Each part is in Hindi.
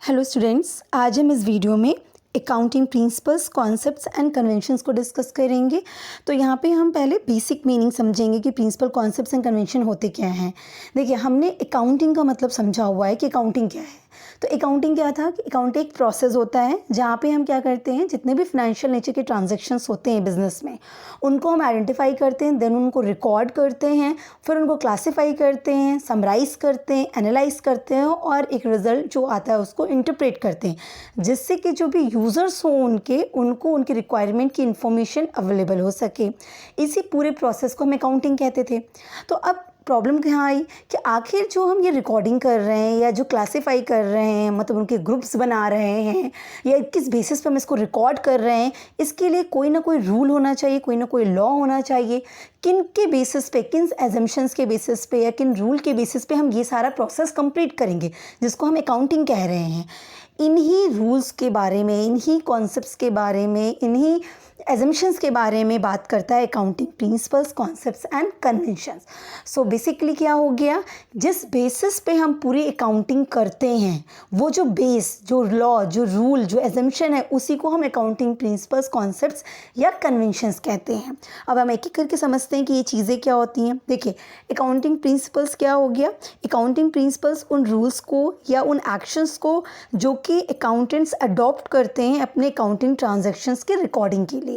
हेलो स्टूडेंट्स, आज हम इस वीडियो में accounting principles, concepts and conventions को डिस्कस करेंगे। तो यहाँ पे हम पहले बेसिक मीनिंग समझेंगे कि प्रिंसिपल, कॉन्सेप्ट्स एंड कन्वेंशन होते क्या हैं। देखिए, हमने अकाउंटिंग का मतलब समझा हुआ है कि अकाउंटिंग क्या है। तो अकाउंटिंग क्या था कि अकाउंटिंग एक प्रोसेस होता है जहाँ पे हम क्या करते हैं, जितने भी फाइनेंशियल नेचर के ट्रांजैक्शंस होते हैं बिजनेस में, उनको हम आइडेंटिफाई करते हैं, देन उनको रिकॉर्ड करते हैं, फिर उनको क्लासीफाई करते हैं, समराइज करते हैं, एनालाइज करते हैं और एक रिजल्ट जो आता है उसको इंटरप्रेट करते हैं, जिससे कि जो भी यूज़र्स हों उनको उनकी रिक्वायरमेंट की इन्फॉर्मेशन अवेलेबल हो सके। इसी पूरे प्रोसेस को हम अकाउंटिंग कहते थे। तो अब प्रॉब्लम कहाँ आई कि आखिर जो हम ये रिकॉर्डिंग कर रहे हैं या जो क्लासीफाई कर रहे हैं, मतलब उनके ग्रुप्स बना रहे हैं या किस बेसिस पे हम इसको रिकॉर्ड कर रहे हैं, इसके लिए कोई ना कोई रूल होना चाहिए, कोई ना कोई लॉ होना चाहिए। किन के बेसिस पे, किन एजम्पशंस के बेसिस पे या किन रूल के बेसिस पे हम ये सारा प्रोसेस कंप्लीट करेंगे, जिसको हम अकाउंटिंग कह रहे हैं। इन्हीं रूल्स के बारे में, इन्हीं कॉन्सेप्ट्स के बारे में, इन्हीं एजम्पशंस के बारे में बात करता है accounting principles, concepts and conventions. So basically क्या हो गया, जिस बेसिस पे हम पूरी अकाउंटिंग करते हैं, वो जो बेस, जो लॉ, जो रूल, जो एजम्पशन है, उसी को हम अकाउंटिंग प्रिंसिपल्स, कॉन्सेप्ट्स या कन्वेंशंस कहते हैं। अब हम एक एक करके समझते हैं कि ये चीज़ें क्या होती हैं। देखिए, अकाउंटिंग प्रिंसिपल्स क्या हो गया, अकाउंटिंग प्रिंसिपल्स उन रूल्स को या उन एक्शंस को जो कि अकाउंटेंट्स अडॉप्ट करते हैं अपने अकाउंटिंग ट्रांजैक्शंस के रिकॉर्डिंग के लिए।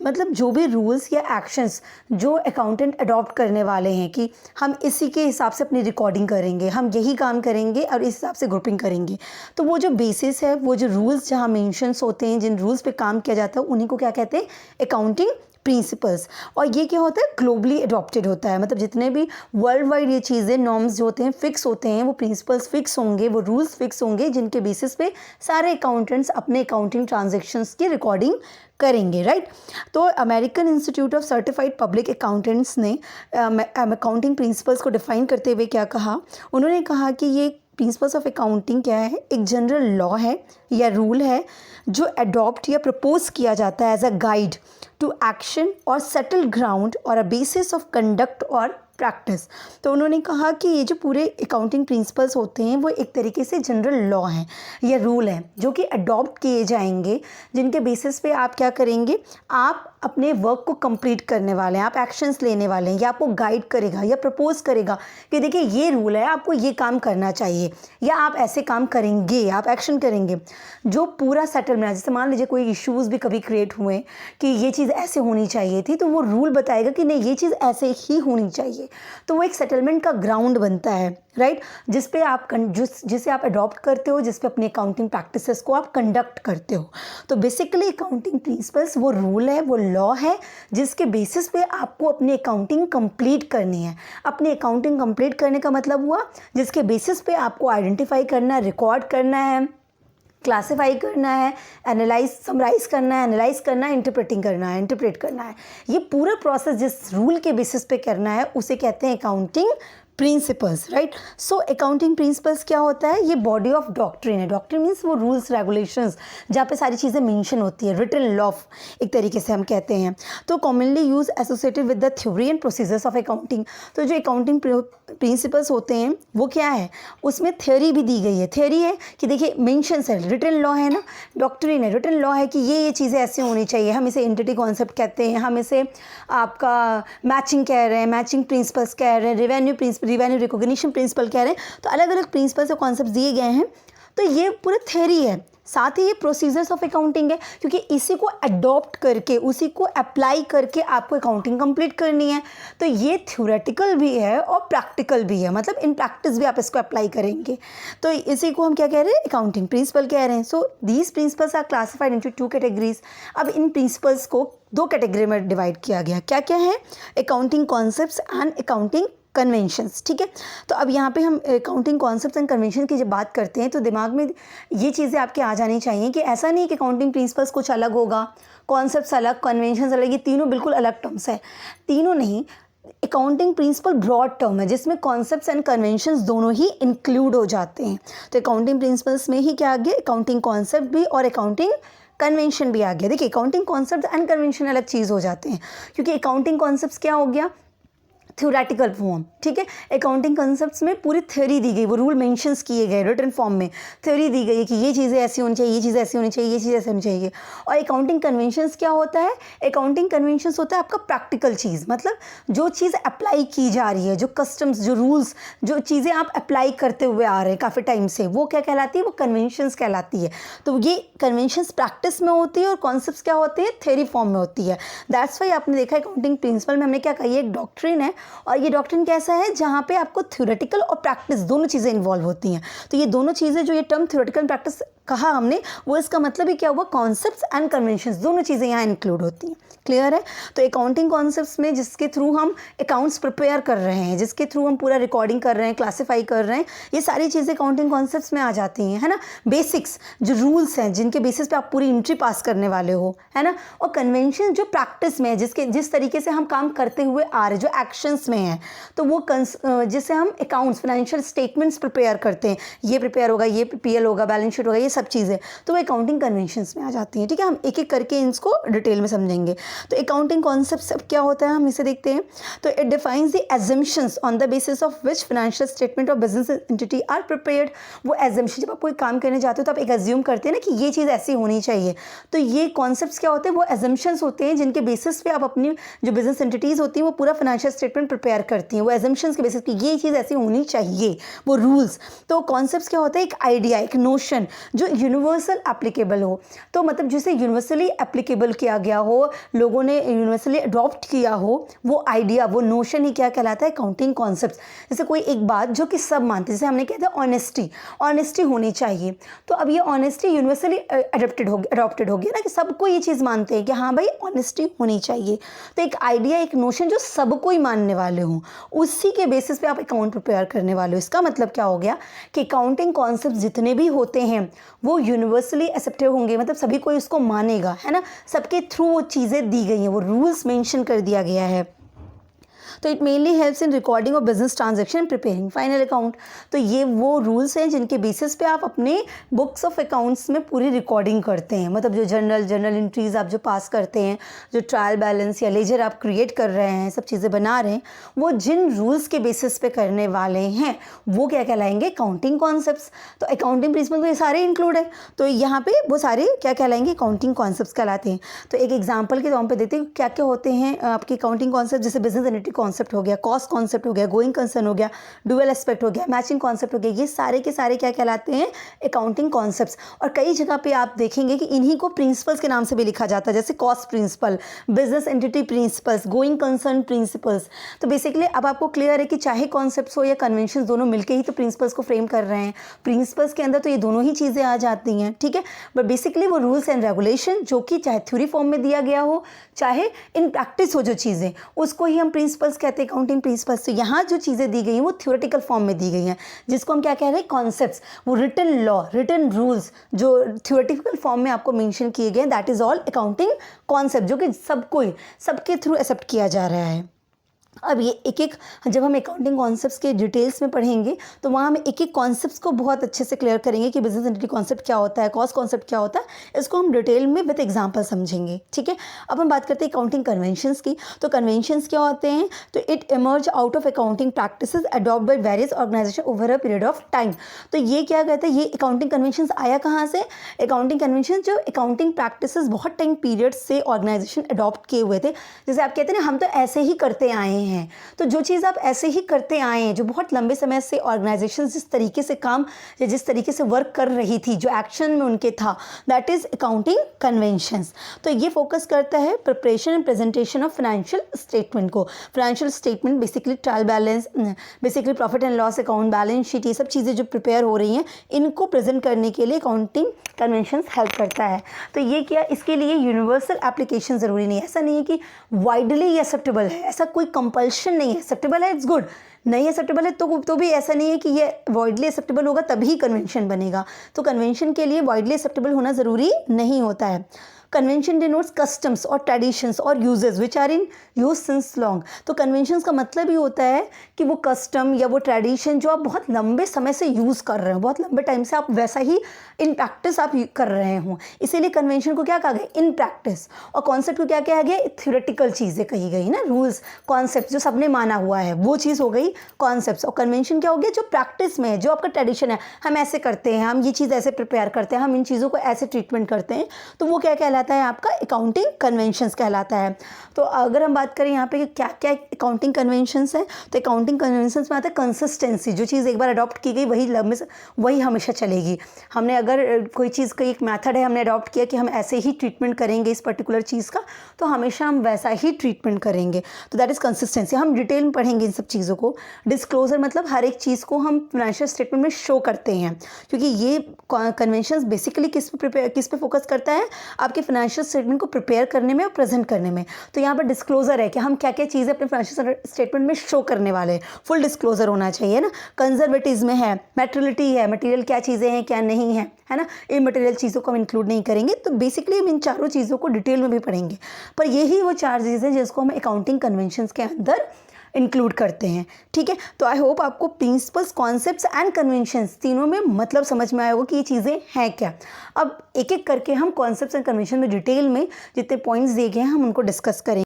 मतलब जो भी रूल्स या एक्शंस जो अकाउंटेंट अडॉप्ट करने वाले हैं कि हम इसी के हिसाब से अपनी रिकॉर्डिंग करेंगे, हम यही काम करेंगे और इस हिसाब से ग्रुपिंग करेंगे। तो वो जो बेसिस है, वो जो रूल्स जहाँ मेंशंस होते हैं, जिन रूल्स पे काम किया जाता है, उन्हीं को क्या कहते हैं, अकाउंटिंग प्रिंसिपल्स। और ये क्या होता है, ग्लोबली अडॉप्टेड होता है। मतलब जितने भी वर्ल्ड वाइड ये चीज़ें, नॉर्म्स जो होते हैं फिक्स होते हैं, वो प्रिंसिपल्स फिक्स होंगे, वो रूल्स फिक्स होंगे, जिनके बेसिस पे सारे अकाउंटेंट्स अपने अकाउंटिंग ट्रांजैक्शंस की रिकॉर्डिंग करेंगे, राइट। तो American institute of certified public accountants ने अकाउंटिंग प्रिंसिपल्स को डिफाइन करते हुए क्या कहा, उन्होंने कहा कि ये प्रिंसिपल्स ऑफ अकाउंटिंग क्या है, एक जनरल लॉ है या रूल है जो अडॉप्ट या प्रपोज किया जाता है as a guide to action और सेटल ग्राउंड और अ बेसिस ऑफ कंडक्ट और प्रैक्टिस। तो उन्होंने कहा कि ये जो पूरे अकाउंटिंग प्रिंसिपल्स होते हैं वो एक तरीके से जनरल लॉ हैं या रूल हैं जो कि अडॉप्ट किए जाएंगे, जिनके बेसिस पे आप क्या करेंगे, आप अपने वर्क को कंप्लीट करने वाले हैं, आप एक्शंस लेने वाले हैं, या आपको गाइड करेगा या प्रपोज करेगा कि देखिए ये रूल है, आपको ये काम करना चाहिए या आप ऐसे काम करेंगे, आप एक्शन करेंगे। जो पूरा सेटलमेंट, जैसे मान लीजिए कोई इश्यूज़ भी कभी क्रिएट हुए कि ये चीज़ ऐसे होनी चाहिए थी, तो वो रूल बताएगा कि नहीं, ये चीज़ ऐसे ही होनी चाहिए। तो वो एक सेटलमेंट का ग्राउंड बनता है, राइट, जिस पे आप जिसे आप अडॉप्ट करते हो, जिस पे अपनी अकाउंटिंग प्रैक्टिसेस को आप कंडक्ट करते हो। तो बेसिकली अकाउंटिंग प्रिंसिपल्स वो रूल है, वो लॉ है, जिसके बेसिस पे आपको अपनी अकाउंटिंग कंप्लीट करनी है। अपनी अकाउंटिंग कंप्लीट करने का मतलब हुआ जिसके बेसिस पे आपको आइडेंटिफाई करना है, रिकॉर्ड करना है, क्लासीफाई करना है, एनालाइज, समराइज करना है, एनालाइज करना है, इंटरप्रेट करना है। ये पूरा प्रोसेस जिस रूल के बेसिस पे करना है उसे कहते हैं accounting principles, right. So accounting principles क्या होता है, ये बॉडी ऑफ डॉक्ट्रिन है। डॉक्ट्रिन मीन्स वो रूल्स, रेगुलेशंस जहाँ पे सारी चीज़ें मेंशन होती है, रिटन लॉ एक तरीके से हम कहते हैं। तो commonly use associated with the theory and procedures of accounting. तो जो अकाउंटिंग प्रिंसिपल्स होते हैं वो क्या है, उसमें थ्योरी भी दी गई है। थ्योरी है कि देखिए मेंशंस है, रिटन लॉ है ना, डॉक्ट्रिन है, रिटन लॉ है कि ये चीज़ें ऐसे होनी चाहिए। हम इसे एंटिटी कॉन्सेप्ट कहते हैं, हम इसे आपका मैचिंग कह रहे हैं, मैचिंग प्रिंसिपल्स कह रहे हैं, रिवेन्यू रिकॉग्निशन प्रिंसिपल कह रहे हैं। तो अलग अलग प्रिंसिपल्स और कॉन्सेप्ट दिए गए हैं। तो ये पूरा थ्योरी है, साथ ही ये प्रोसीजर्स ऑफ अकाउंटिंग है, क्योंकि इसी को अडॉप्ट करके, उसी को अप्लाई करके आपको अकाउंटिंग कंप्लीट करनी है। तो ये थ्योरेटिकल भी है और प्रैक्टिकल भी है, मतलब इन प्रैक्टिस भी आप इसको अप्लाई करेंगे। तो इसी को हम क्या कह रहे हैं, अकाउंटिंग प्रिंसिपल कह रहे हैं। So these principles are classified into 2 categories. अब इन प्रिंसिपल्स को 2 कैटेगरी में डिवाइड किया गया। क्या क्या है, accounting concepts and accounting conventions, ठीक है। तो अब यहाँ पे हम अकाउंटिंग कॉन्सेप्ट्स एंड कन्वेंशन की जब बात करते हैं तो दिमाग में ये चीज़ें आपके आ जानी चाहिए कि ऐसा नहीं कि अकाउंटिंग प्रिंसिपल्स कुछ अलग होगा, कॉन्सेप्ट्स अलग, कन्वेंशंस अलग, ये तीनों बिल्कुल अलग टर्म्स है। तीनों नहीं, अकाउंटिंग प्रिंसिपल ब्रॉड टर्म है जिसमें कॉन्सेप्ट्स एंड कन्वेंशंस दोनों ही इंक्लूड हो जाते हैं। तो अकाउंटिंग प्रिंसिपल्स में ही क्या आ गया, अकाउंटिंग कॉन्सेप्ट भी और अकाउंटिंग कन्वेंशन भी आ गया। देखिए, अकाउंटिंग कॉन्सेप्ट एंड कन्वेंशन अलग चीज़ हो जाते हैं, क्योंकि अकाउंटिंग कॉन्सेप्ट्स क्या हो गया, थ्योरेटिकल फॉर्म, ठीक है। अकाउंटिंग कॉन्सेप्ट्स में पूरी थ्योरी दी गई, वो रूल मेंशंस किए गए, रिटन फॉर्म में थ्योरी दी गई है कि ये चीज़ें ऐसी होनी चाहिए, ये चीज़ ऐसी होनी चाहिए, ये चीज़ ऐसी होनी चाहिए। और अकाउंटिंग कन्वेंशंस क्या होता है? अकाउंटिंग कन्वेंशंस होता है आपका प्रैक्टिकल चीज़, मतलब जो चीज़ अप्लाई की जा रही है, जो कस्टम्स, जो रूल्स, जो चीज़ें आप अप्लाई करते हुए आ रहे हैं काफ़ी टाइम से, वो क्या कहलाती है? वो कन्वेंशंस कहलाती है। तो ये कन्वेंशंस प्रैक्टिस में होती है और कॉन्सेप्ट्स क्या होते हैं? थ्योरी फॉर्म में होती है। दैट्स वाई आपने देखा अकाउंटिंग प्रिंसिपल में हमने क्या कहा, ये एक डॉक्ट्रिन है, और ये डॉक्ट्रिन कैसा है? जहाँ पे आपको थ्योरेटिकल और प्रैक्टिस दोनों चीज़ें इन्वॉल्व होती हैं। तो ये दोनों चीज़ें, जो ये टर्म थ्योरेटिकल प्रैक्टिस कहा हमने, वो इसका मतलब ही क्या हुआ? कॉन्सेप्ट्स एंड कन्वेंशंस दोनों चीज़ें यहाँ इंक्लूड होती हैं। क्लियर है? तो अकाउंटिंग कॉन्सेप्ट्स में जिसके थ्रू हम अकाउंट्स प्रिपेयर कर रहे हैं, जिसके थ्रू हम पूरा रिकॉर्डिंग कर रहे हैं, क्लासीफाई कर रहे हैं, ये सारी चीज़ें अकाउंटिंग कॉन्सेप्ट्स में आ जाती हैं, है ना। बेसिक्स जो रूल्स हैं, जिनके बेसिस पे आप पूरी एंट्री पास करने वाले हो, है ना। और कन्वेंशन जो प्रैक्टिस में है, जिस तरीके से हम काम करते हुए आ रहे, जो एक्शंस में है, तो वो जिससे हम अकाउंट्स, फाइनेंशियल स्टेटमेंट्स प्रिपेयर करते हैं, ये प्रिपेयर होगा, ये पीएल होगा, बैलेंस शीट होगा, ये सब चीज़ें, तो वो अकाउंटिंग कन्वेंशंस में आ जाती हैं, ठीक है। हम एक एक करके इसको डिटेल में समझेंगे। तो अकाउंटिंग कॉन्सेप्ट सब क्या होता है, हम इसे देखते हैं। तो it defines the assumptions on the basis of which financial statement of business entity are prepared. वो एजम्पशन, जब आप कोई काम करने जाते हो तो आप एक एज्यूम करते हैं ना कि ये चीज़ ऐसी होनी चाहिए, तो ये कॉन्सेप्ट्स क्या होते हैं? वो एजम्पशंस होते हैं जिनके बेसिस पे आप अपनी जो बिजनेस एंटिटीज़ होती हैं वो पूरा फाइनेंशियल स्टेटमेंट प्रिपेयर करती हैं, वो एजम्पशंस के बेसिस पे ये चीज़ ऐसी होनी चाहिए, वो रूल्स। तो कॉन्सेप्ट्स क्या होता है? एक आइडिया, एक नोशन जो यूनिवर्सल एप्लीकेबल हो, तो मतलब जिसे यूनिवर्सली एप्लीकेबल किया गया हो, लोगों ने यूनिवर्सली अडॉप्ट किया हो, वो आइडिया, वो नोशन ही क्या कहलाता है? Accounting concepts. जैसे कोई एक बात जो कि सब मानते हैं, जैसे हमने कहते हैं ऑनेस्टी होनी चाहिए, तो अब ये ऑनेस्टी यूनिवर्सली अडॉप्टेड हो गया ना, कि सबको ये चीज़ मानते हैं कि हाँ भाई ऑनेस्टी होनी चाहिए। तो एक आइडिया, एक नोशन जो सबको ही मानने वाले हों, उसी के बेसिस पे आप अकाउंट प्रिपेयर करने वाले हो। इसका मतलब क्या हो गया कि अकाउंटिंग कॉन्सेप्ट जितने भी होते हैं वो यूनिवर्सली एक्सेप्टेड होंगे, मतलब सभी कोई उसको मानेगा, है ना। सबके थ्रू वो चीज़ें दी गई हैं, वो रूल्स मेंशन कर दिया गया है। तो it mainly helps in recording of business transaction and preparing final account. तो ये वो रूल्स हैं जिनके बेसिस पे आप अपने बुक्स ऑफ अकाउंट्स में पूरी रिकॉर्डिंग करते हैं, मतलब जो जर्नल एंट्रीज आप जो पास करते हैं, जो ट्रायल बैलेंस या लेजर आप क्रिएट कर रहे हैं, सब चीज़ें बना रहे हैं, वो जिन रूल्स के बेसिस पे करने वाले हैं वो क्या कहलाएंगे? Accounting concepts. तो अकाउंटिंग प्रिंसिपल तो ये सारे इंक्लूड है, तो यहाँ पे वो सारे क्या कहलाएंगे? अकाउंटिंग कॉन्सेप्ट्स कहलाते हैं। तो एक एग्जाम्पल के तौर पर देते हैं क्या क्या होते हैं आपके अकाउंटिंग कॉन्सेप्ट। जैसे बिजनेस एंटिटी कॉन्सेप्ट हो गया, कॉस्ट कॉन्सेप्ट हो गया, गोइंग कंसर्न हो गया, डुअल एस्पेक्ट हो गया, मैचिंग कॉन्सेप्ट हो गया, ये सारे के सारे क्या कहलाते हैं? Accounting concepts. और कई जगह पे आप देखेंगे कि इन्हीं को प्रिंसिपल्स के नाम से भी लिखा जाता है, जैसे cost principle, business entity principles, going concern principles. तो बेसिकली अब आपको क्लियर है कि चाहे कॉन्सेप्ट्स हो या कन्वेंशन, दोनों मिलकर ही तो प्रिंसिपल्स को फ्रेम कर रहे हैं। प्रिंसिपल्स के अंदर तो ये दोनों ही चीज़ें आ जाती हैं, ठीक है। बट बेसिकली वो रूल्स एंड रेगुलेशन जो कि चाहे थ्योरी फॉर्म में दिया गया हो, चाहे इन प्रैक्टिस हो, जो चीज़ें, उसको ही हम प्रिंसिपल्स कहते हैं, अकाउंटिंग प्रिंसिपल्स। तो यहाँ जो चीज़ें दी गई हैं वो थ्योरेटिकल फॉर्म में दी गई हैं, जिसको हम क्या कह रहे हैं? कॉन्सेप्ट्स। वो रिटन लॉ, रिटन रूल्स जो थ्योरेटिकल फॉर्म में आपको मेंशन किए गए हैं, that is all accounting concept, जो कि सबके थ्रू एक्सेप्ट किया जा रहा है। अब ये एक एक, जब हम अकाउंटिंग कॉन्सेप्ट्स के डिटेल्स में पढ़ेंगे तो वहाँ हम एक एक कॉन्सेप्ट्स को बहुत अच्छे से क्लियर करेंगे कि बिजनेस एंटिटी कॉन्सेप्ट क्या होता है, कॉस्ट कॉन्सेप्ट क्या होता है, इसको हम डिटेल में विद एग्जांपल समझेंगे, ठीक है। अब हम बात करते हैं अकाउंटिंग कन्वेंशंस की। तो कन्वेंशंस क्या होते हैं? तो it emerge out of accounting practices adopt by various organisation over a period of time. तो ये क्या कहते हैं? ये अकाउंटिंग कन्वेंशंस आया कहाँ से? अकाउंटिंग कन्वेंशन जो अकाउंटिंग प्रैक्टिसेस बहुत टाइम पीरियड से ऑर्गेनाइजेशन अडॉप्ट किए हुए थे। जैसे आप कहते हैं ना, हम तो ऐसे ही करते आए हैं, तो जो चीज़ आप ऐसे ही करते आए हैं, जो बहुत लंबे समय से ऑर्गेनाइजेशन जिस तरीके से काम या जिस तरीके से वर्क कर रही थी, जो एक्शन में उनके था, दैट इज़ अकाउंटिंग कन्वेंशंस। तो ये फोकस करता है preparation and presentation of financial statement को। Financial statement basically trial balance, basically profit and loss account, balance sheet, ये सब चीज़ें जो प्रिपेयर हो रही हैं, इनको प्रेजेंट करने के लिए अकाउंटिंग कन्वेंशंस हेल्प करता है। तो ये क्या, इसके लिए यूनिवर्सल एप्लीकेशन ज़रूरी नहीं है। ऐसा नहीं है कि वाइडली एक्सेप्टेबल है, ऐसा कोई कंपल्शन नहीं है। एक्सेप्टेबल है, इट्स गुड, नहीं एक्सेप्टेबल है तो भी ऐसा नहीं है कि ये वाइडली एक्सेप्टेबल होगा तभी कन्वेंशन बनेगा। तो कन्वेंशन के लिए वाइडली एक्सेप्टेबल होना ज़रूरी नहीं होता है। कन्वेंशन डिनोट्स कस्टम्स और ट्रेडिशंस और uses which are in use since long. तो कन्वेंशंस का मतलब ही होता है कि वो कस्टम या वो ट्रेडिशन जो आप बहुत लंबे समय से यूज़ कर रहे हो, बहुत लंबे टाइम से आप वैसा ही इन प्रैक्टिस आप कर रहे हो, इसीलिए कन्वेंशन को क्या कहा गया, इन प्रैक्टिस। और कॉन्सेप्ट को क्या कहा गया, थ्योरेटिकल चीज़ें कही गई ना, रूल्स कॉन्सेप्ट जो सबने माना हुआ है वो चीज़ हो गई कॉन्सेप्ट। और कन्वेंशन क्या हो गया, जो प्रैक्टिस में है, जो आपका ट्रेडिशन है, हम ऐसे करते हैं, हम ये चीज़ ऐसे प्रिपेयर करते हैं, हम इन चीज़ों को ऐसे ट्रीटमेंट करते हैं, तो वो क्या कहलाता है, आपका अकाउंटिंग कन्वेंशंस कहलाता है। तो अगर हम बात करें यहाँ पे कि क्या क्या अकाउंटिंग कन्वेंशंस हैं, तो अकाउंटिंग कन्वेंशंस में आता है कंसिस्टेंसी, जो चीज़ एक बार अडॉप्ट की गई वही हमेशा चलेगी। हमने अगर कोई चीज़ का एक मेथड है, हमने अडॉप्ट किया कि हम ऐसे ही ट्रीटमेंट करेंगे इस पर्टिकुलर चीज़ का, तो हमेशा हम वैसा ही ट्रीटमेंट करेंगे, तो दैट इज़ कंसिस्टेंसी। हम डिटेल में पढ़ेंगे इन सब चीज़ों को। डिस्क्लोजर मतलब हर एक चीज़ को हम फाइनेंशियल स्टेटमेंट में शो करते हैं, क्योंकि ये कन्वेंशंस बेसिकली किस पे फोकस करता है, आपके फाइनेंशियल स्टेटमेंट को प्रिपेयर करने में और प्रेजेंट करने में। तो यहाँ पर डिस्क्लोजर है कि हम क्या क्या चीज़ें अपने फाइनेंशियल स्टेटमेंट में शो करने वाले हैं, फुल डिस्क्लोजर होना चाहिए ना। कंजर्वेटिज्म है, मैटेरियलिटी है, मटेरियल क्या चीज़ें हैं क्या नहीं है, है ना, इमटेरियल चीज़ों को हम इंक्लूड नहीं करेंगे। तो बेसिकली हम इन चारों चीज़ों को डिटेल में भी पढ़ेंगे, पर यही वो चार चीज़ें हैं जिसको हम अकाउंटिंग कन्वेंशंस के अंदर इंक्लूड करते हैं। ठीक है, तो आई होप आपको प्रिंसिपल्स, कॉन्सेप्ट्स एंड कन्वेंशंस तीनों में मतलब समझ में आया होगा कि ये चीज़ें हैं क्या। अब एक एक करके हम कॉन्सेप्ट्स एंड कन्वेंशन में डिटेल में जितने पॉइंट्स दिए गए हैं हम उनको डिस्कस करेंगे।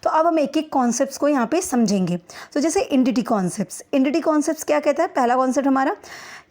तो अब हम एक एक कॉन्सेप्ट्स को यहाँ पे समझेंगे। तो जैसे एंटिटी कॉन्सेप्ट्स क्या कहता है, पहला कॉन्सेप्ट हमारा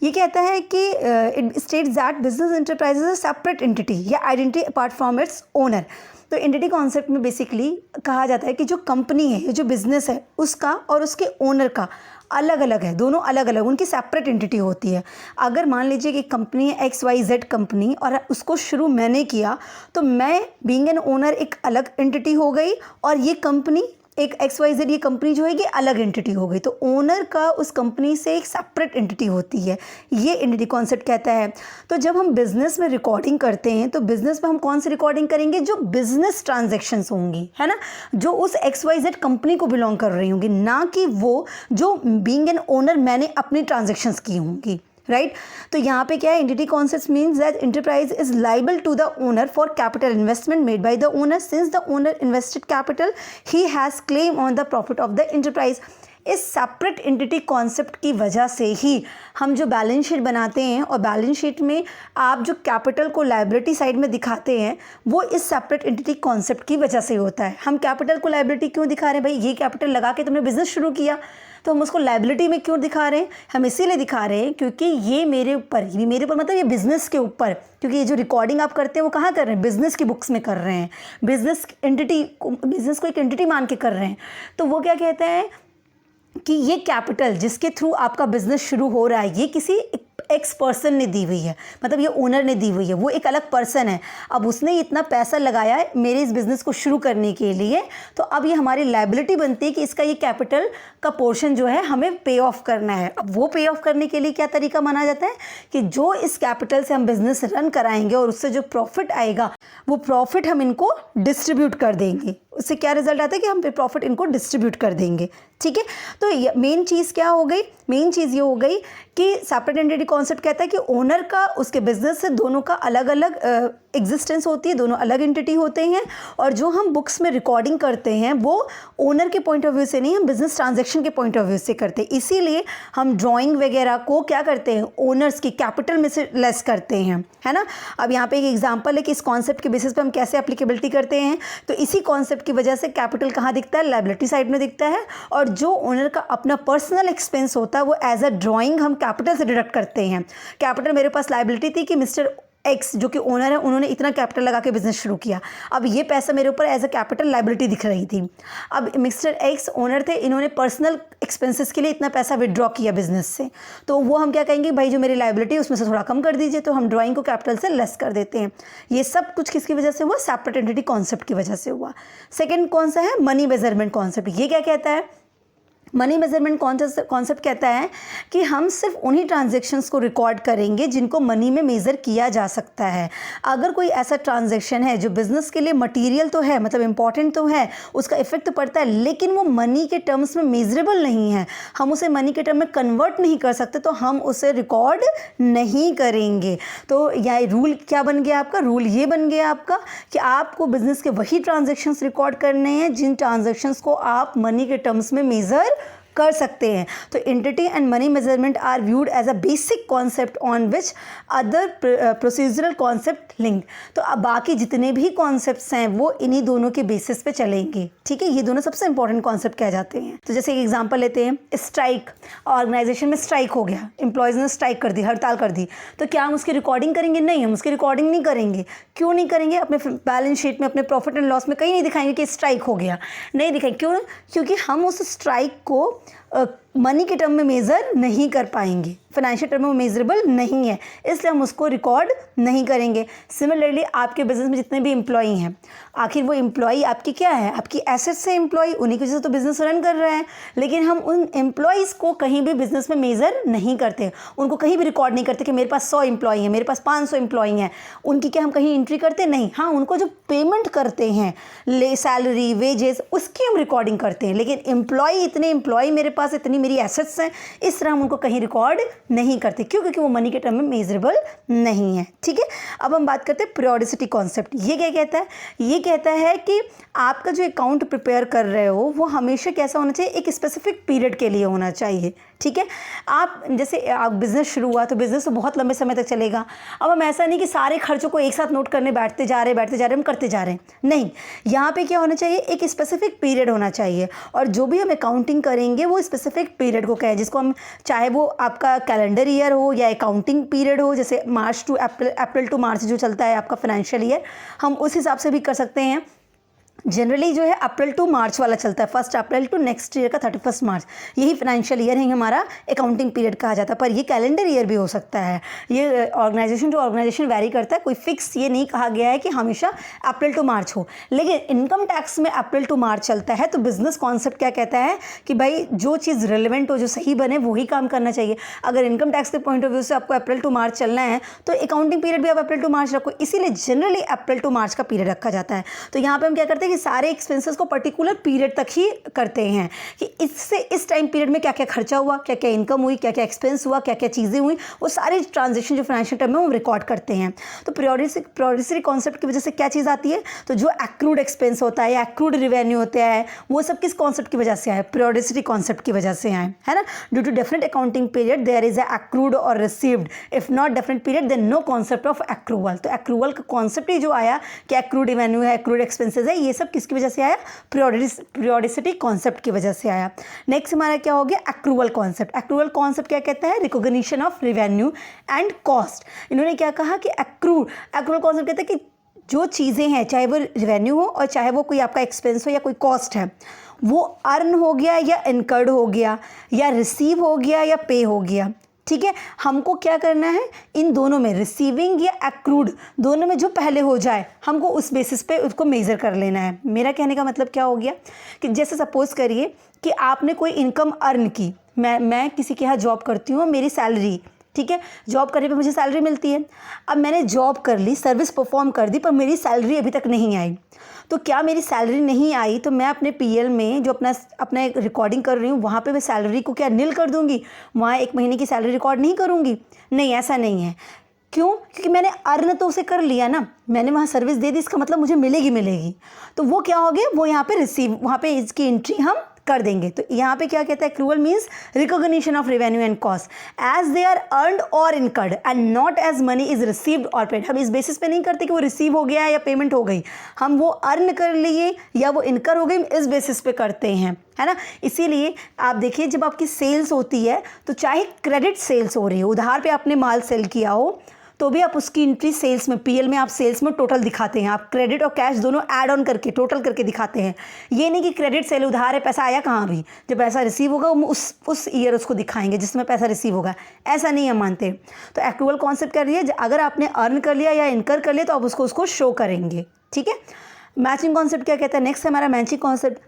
ये कहता है कि it states that business enterprise is a separate entity या identity apart from its owner. तो एंटिटी कॉन्सेप्ट में बेसिकली कहा जाता है कि जो कंपनी है, जो बिजनेस है, उसका और उसके ओनर का अलग अलग है, दोनों अलग अलग, उनकी सेपरेट एंटिटी होती है। अगर मान लीजिए कि कंपनी है XYZ कंपनी और उसको शुरू मैंने किया, तो मैं बीइंग एन ओनर एक अलग एंटिटी हो गई, और ये कंपनी एक XYZ ये कंपनी जो है ये अलग एंटिटी हो गई। तो ओनर का उस कंपनी से एक सेपरेट एंटिटी होती है, ये एंटिटी कॉन्सेप्ट कहता है। तो जब हम बिजनेस में रिकॉर्डिंग करते हैं तो बिजनेस में हम कौन सी रिकॉर्डिंग करेंगे, जो बिजनेस ट्रांजैक्शंस होंगी, है ना, जो उस XYZ कंपनी को बिलोंग कर रही होंगी, ना कि वो जो बीइंग एन ओनर मैंने अपनी ट्रांजैक्शंस की होंगी, राइट। तो यहाँ पे क्या है, entity concept means that enterprise is liable to the owner for capital investment made by the owner since the owner invested capital he has claim on the profit of the enterprise. इस सेपरेट एंटिटी कॉन्सेप्ट की वजह से ही हम जो बैलेंस शीट बनाते हैं, और बैलेंस शीट में आप जो कैपिटल को लायबिलिटी साइड में दिखाते हैं, वो इस सेपरेट एंटिटी कॉन्सेप्ट की वजह से होता है। हम कैपिटल को लायबिलिटी क्यों दिखा रहे हैं, भाई ये कैपिटल लगा के तुमने बिजनेस शुरू किया, तो हम उसको लायबिलिटी में क्यों दिखा रहे हैं, हम इसीलिए दिखा रहे हैं क्योंकि ये मेरे ऊपर मतलब ये बिजनेस के ऊपर, क्योंकि ये जो रिकॉर्डिंग आप करते हैं वो कहाँ कर रहे हैं, बिजनेस की बुक्स में कर रहे हैं, बिजनेस को एक एंटिटी मान के कर रहे हैं। तो वो क्या कहते हैं कि ये कैपिटल जिसके थ्रू आपका बिजनेस शुरू हो रहा है, ये किसी एक्स पर्सन ने दी हुई है, मतलब ये ओनर ने दी हुई है, वो एक अलग पर्सन है। अब उसने इतना पैसा लगाया है मेरे इस बिज़नेस को शुरू करने के लिए, तो अब ये हमारी लायबिलिटी बनती है कि इसका ये कैपिटल का पोर्शन जो है हमें पे ऑफ करना है। अब वो पे ऑफ करने के लिए क्या तरीका माना जाता है कि जो इस कैपिटल से हम बिज़नेस रन कराएंगे और उससे जो प्रॉफिट आएगा, वो प्रॉफिट हम इनको डिस्ट्रीब्यूट कर देंगे। उससे क्या रिजल्ट आता है कि हम प्रॉफिट इनको डिस्ट्रीब्यूट कर देंगे। ठीक है, तो मेन चीज़ क्या हो गई, मेन चीज़ ये हो गई कि सेपरेट एंटिटी कॉन्सेप्ट कहता है कि ओनर का उसके बिजनेस से दोनों का अलग अलग एग्जिस्टेंस होती है, दोनों अलग एंटिटी होते हैं, और जो हम बुक्स में रिकॉर्डिंग करते हैं वो ओनर के पॉइंट ऑफ व्यू से नहीं, हम बिजनेस ट्रांजैक्शन के पॉइंट ऑफ व्यू से करते हैं। इसीलिए हम ड्राइंग वगैरह को क्या करते हैं, ओनर्स की कैपिटल में से लेस करते हैं, है ना। अब यहाँ पे एक एग्जांपल है कि इस कॉन्सेप्ट के बेसिस पे हम कैसे एप्लीकेबिलिटी करते हैं। तो इसी कॉन्सेप्ट की वजह से कैपिटल कहाँ दिखता है, लायबिलिटी साइड में दिखता है, और जो ओनर का अपना पर्सनल एक्सपेंस होता है वो एज अ ड्राइंग हम कैपिटल से डिडक्ट करते हैं। कैपिटल मेरे पास लायबिलिटी थी कि मिस्टर एक्स जो कि ओनर है, उन्होंने इतना कैपिटल लगा के बिजनेस शुरू किया, अब ये पैसा मेरे ऊपर एज अ कैपिटल लायबिलिटी दिख रही थी। अब मिस्टर एक्स ओनर थे, इन्होंने पर्सनल एक्सपेंसेस के लिए इतना पैसा विड्रॉ किया बिजनेस से, तो वो हम क्या कहेंगे, भाई जो मेरी लायबिलिटी है उसमें से थोड़ा कम कर दीजिए, तो हम ड्राइंग को कैपिटल से लेस कर देते हैं। ये सब कुछ किसकी वजह से हुआ, सेपरेट एंटिटी कॉन्सेप्ट की वजह से हुआ। सेकेंड कौन सा है, मनी मेजरमेंट कॉन्सेप्ट। ये क्या कहता है मनी मेजरमेंट कॉन्सेप्ट कहता है कि हम सिर्फ उन्हीं ट्रांजैक्शंस को रिकॉर्ड करेंगे जिनको मनी में मेज़र किया जा सकता है। अगर कोई ऐसा ट्रांजैक्शन है जो बिज़नेस के लिए मटेरियल तो है, मतलब इंपॉर्टेंट तो है, उसका इफेक्ट तो पड़ता है, लेकिन वो मनी के टर्म्स में मेजरेबल नहीं है, हम उसे मनी के टर्म में कन्वर्ट नहीं कर सकते, तो हम उसे रिकॉर्ड नहीं करेंगे। तो यह रूल क्या बन गया आपका? रूल ये बन गया आपका कि आपको बिजनेस के वही ट्रांजैक्शंस रिकॉर्ड करने हैं जिन ट्रांजैक्शंस को आप मनी के टर्म्स में मेज़र कर सकते हैं। तो entity and money measurement are viewed as a basic concept on which other procedural concept link. तो अब बाकी जितने भी कॉन्सेप्ट्स हैं वो इन्हीं दोनों के बेसिस पे चलेंगे, ठीक है। ये दोनों सबसे इंपॉर्टेंट कॉन्सेप्ट कह जाते हैं। तो जैसे एक एग्जांपल लेते हैं, स्ट्राइक, ऑर्गेनाइजेशन में स्ट्राइक हो गया, एम्प्लॉयज़ ने स्ट्राइक कर दी, हड़ताल कर दी, तो क्या हम उसकी रिकॉर्डिंग करेंगे? नहीं, हम उसकी रिकॉर्डिंग नहीं करेंगे। क्यों नहीं करेंगे? अपने बैलेंस शीट में, अपने प्रॉफिट एंड लॉस में कहीं नहीं दिखाएंगे कि स्ट्राइक हो गया, नहीं दिखाएंगे। क्यों? क्योंकि हम उस स्ट्राइक को मनी के टर्म में मेज़र नहीं कर पाएंगे, फाइनेंशियल टर्म में मेजरेबल नहीं है, इसलिए हम उसको रिकॉर्ड नहीं करेंगे। सिमिलरली आपके बिजनेस में जितने भी एम्प्लॉई हैं, आखिर वो एम्प्लॉई आपकी क्या है? आपकी एसेट्स से एम्प्लॉई, उन्हीं की वजह से तो बिज़नेस रन कर रहे हैं, लेकिन हम उन एम्प्लॉयज़ को कहीं भी बिज़नेस में मेज़र नहीं करते, उनको कहीं भी रिकॉर्ड नहीं करते कि मेरे पास 100 एम्प्लॉई हैं, मेरे पास 500 एम्प्लॉई हैं, उनकी क्या हम कहीं एंट्री करते? नहीं। हाँ, उनको जो पेमेंट करते हैं, सैलरी, वेजेस, उसकी हम रिकॉर्डिंग करते हैं, लेकिन एम्प्लॉई, इतने एम्प्लॉई मेरे पास, इतनी मेरी एसेट्स हैं, इस तरह हम उनको कहीं रिकॉर्ड नहीं करते। क्यों? क्योंकि वो मनी के टर्म में मेजरेबल नहीं है, ठीक है। अब हम बात करते हैं पीरियोडिसिटी कॉन्सेप्ट। ये क्या कहता है? ये कहता है कि आपका जो अकाउंट प्रिपेयर कर रहे हो वो हमेशा कैसा होना चाहिए? एक स्पेसिफिक पीरियड के लिए होना चाहिए, ठीक है। आप जैसे आप बिज़नेस शुरू हुआ तो बिज़नेस तो बहुत लंबे समय तक चलेगा। अब हम ऐसा नहीं कि सारे खर्चों को एक साथ नोट करने बैठते जा रहे हम करते जा रहे हैं, नहीं। यहाँ पे क्या होना चाहिए? एक स्पेसिफिक पीरियड होना चाहिए, और जो भी हम अकाउंटिंग करेंगे वो स्पेसिफिक पीरियड को कहें, जिसको हम, चाहे वो आपका कैलेंडर ईयर हो या अकाउंटिंग पीरियड हो, जैसे मार्च टू अप्रैल टू मार्च जो चलता है आपका फाइनेंशियल ईयर, हम उस हिसाब से भी कर सकते हैं। जनरली जो है अप्रैल टू मार्च वाला चलता है, 1 अप्रैल टू नेक्स्ट ईयर का 31 मार्च, यही फाइनेंशियल ईयर है हमारा अकाउंटिंग पीरियड कहा जाता है। पर ये कैलेंडर ईयर भी हो सकता है, ये ऑर्गेनाइजेशन टू ऑर्गेनाइजेशन वैरी करता है, कोई फिक्स ये नहीं कहा गया है कि हमेशा अप्रैल टू मार्च हो। लेकिन इनकम टैक्स में अप्रैल टू मार्च चलता है, तो बिजनेस कॉन्सेप्ट क्या कहता है कि भाई जो चीज़ रिलेवेंट हो, जो सही बने, वही काम करना चाहिए। अगर इनकम टैक्स के पॉइंट ऑफ व्यू से आपको अप्रैल टू मार्च चलना है तो अकाउंटिंग पीरियड भी आप अप्रैल टू मार्च रखो, इसीलिए जनरली अप्रैल टू मार्च का पीरियड रखा जाता है। तो यहाँ पर हम क्या करते हैं कि सारे एक्सपेंसेस को पर्टिकुलर पीरियड तक ही करते हैं कि इससे इस टाइम पीरियड में क्या क्या खर्चा हुआ, क्या क्या इनकम हुई, क्या क्या एक्सपेंस हुआ, क्या क्या चीज़ें हुई, वो सारी ट्रांजेक्शन जो फाइनेंशियल टर्म में हम रिकॉर्ड करते हैं। तो पीरियोडिसिटी कॉन्सेप्ट की वजह से क्या चीज़ आती है? तो जो एक्रूड एक्सपेंस होता है या एक्रूड रिवेन्यू होता है, वो सब किस कॉन्सेप्ट की वजह से आए? पीरियोडिसिटी कॉन्सेप्ट की वजह से आए, है ना। Due to different accounting period there is accrued और received, if not different period then no concept of accrual. तो एक्रूवल का कॉन्सेप्ट ही जो आया कि एक्रूड रिवेन्यू है, एक्रूड एक्सपेंसेस है, ये सब किसकी वजह से आया? पीरियोडिसिटी कॉन्सेप्ट की वजह से आया। नेक्स्ट हमारा क्या हो गया? Accrual concept. एक्रूवल कॉन्सेप्ट क्या कहता है? Recognition of revenue and cost. इन्होंने क्या कहा कि एक्रूवल कॉन्सेप्ट कहता है कि जो चीज़ें हैं, चाहे वो रिवेन्यू हो और चाहे वो कोई आपका एक्सपेंस हो या कोई कॉस्ट है, वो अर्न हो गया या इनकर्ड हो गया या रिसीव हो गया या पे हो गया, ठीक है। हमको क्या करना है? इन दोनों में, रिसीविंग या एक्रूड, दोनों में जो पहले हो जाए हमको उस बेसिस पे उसको मेज़र कर लेना है। मेरा कहने का मतलब क्या हो गया कि जैसे सपोज़ करिए कि आपने कोई इनकम अर्न की, मैं किसी के यहाँ जॉब करती हूँ, मेरी सैलरी, ठीक है, जॉब करने पे मुझे सैलरी मिलती है। अब मैंने जॉब कर ली, सर्विस परफॉर्म कर दी, पर मेरी सैलरी अभी तक नहीं आई। तो क्या मेरी सैलरी नहीं आई तो मैं अपने पीएल में जो अपना रिकॉर्डिंग कर रही हूँ वहाँ पे मैं सैलरी को क्या नील कर दूँगी? वहाँ 1 महीने की सैलरी रिकॉर्ड नहीं करूँगी? नहीं, ऐसा नहीं है। क्यों? क्योंकि मैंने अर्न तो उसे कर लिया ना, मैंने वहाँ सर्विस दे दी, इसका मतलब मुझे मिलेगी। तो वो क्या हो गया? वो यहाँ पे रिसीव, वहाँ पे इसकी एंट्री हम कर देंगे। तो यहाँ पे क्या कहता है? Accrual means recognition of revenue and cost as they are earned और incurred and not as money is received और पेड। हम इस बेसिस पे नहीं करते कि वो रिसीव हो गया या पेमेंट हो गई, हम वो अर्न कर लिए या वो इनकर हो गई, इस बेसिस पे करते हैं, है ना। इसीलिए आप देखिए, जब आपकी सेल्स होती है तो चाहे क्रेडिट सेल्स हो रही हो, उधार पे आपने माल सेल किया हो, तो भी आप उसकी एंट्री सेल्स में, पीएल में आप सेल्स में टोटल दिखाते हैं। आप क्रेडिट और कैश दोनों ऐड ऑन करके टोटल करके दिखाते हैं। ये नहीं कि क्रेडिट सेल उधार है, पैसा आया कहाँ भी, जब पैसा रिसीव होगा उस ईयर उसको दिखाएंगे जिसमें पैसा रिसीव होगा, ऐसा नहीं हम मानते। तो एक्रूवल कॉन्सेप्ट कर रही है, अगर आपने अर्न कर लिया या इनकर कर लिया तो आप उसको शो करेंगे, ठीक है। मैचिंग कॉन्सेप्ट क्या कहता है? नेक्स्ट हमारा मैचिंग कॉन्सेप्ट।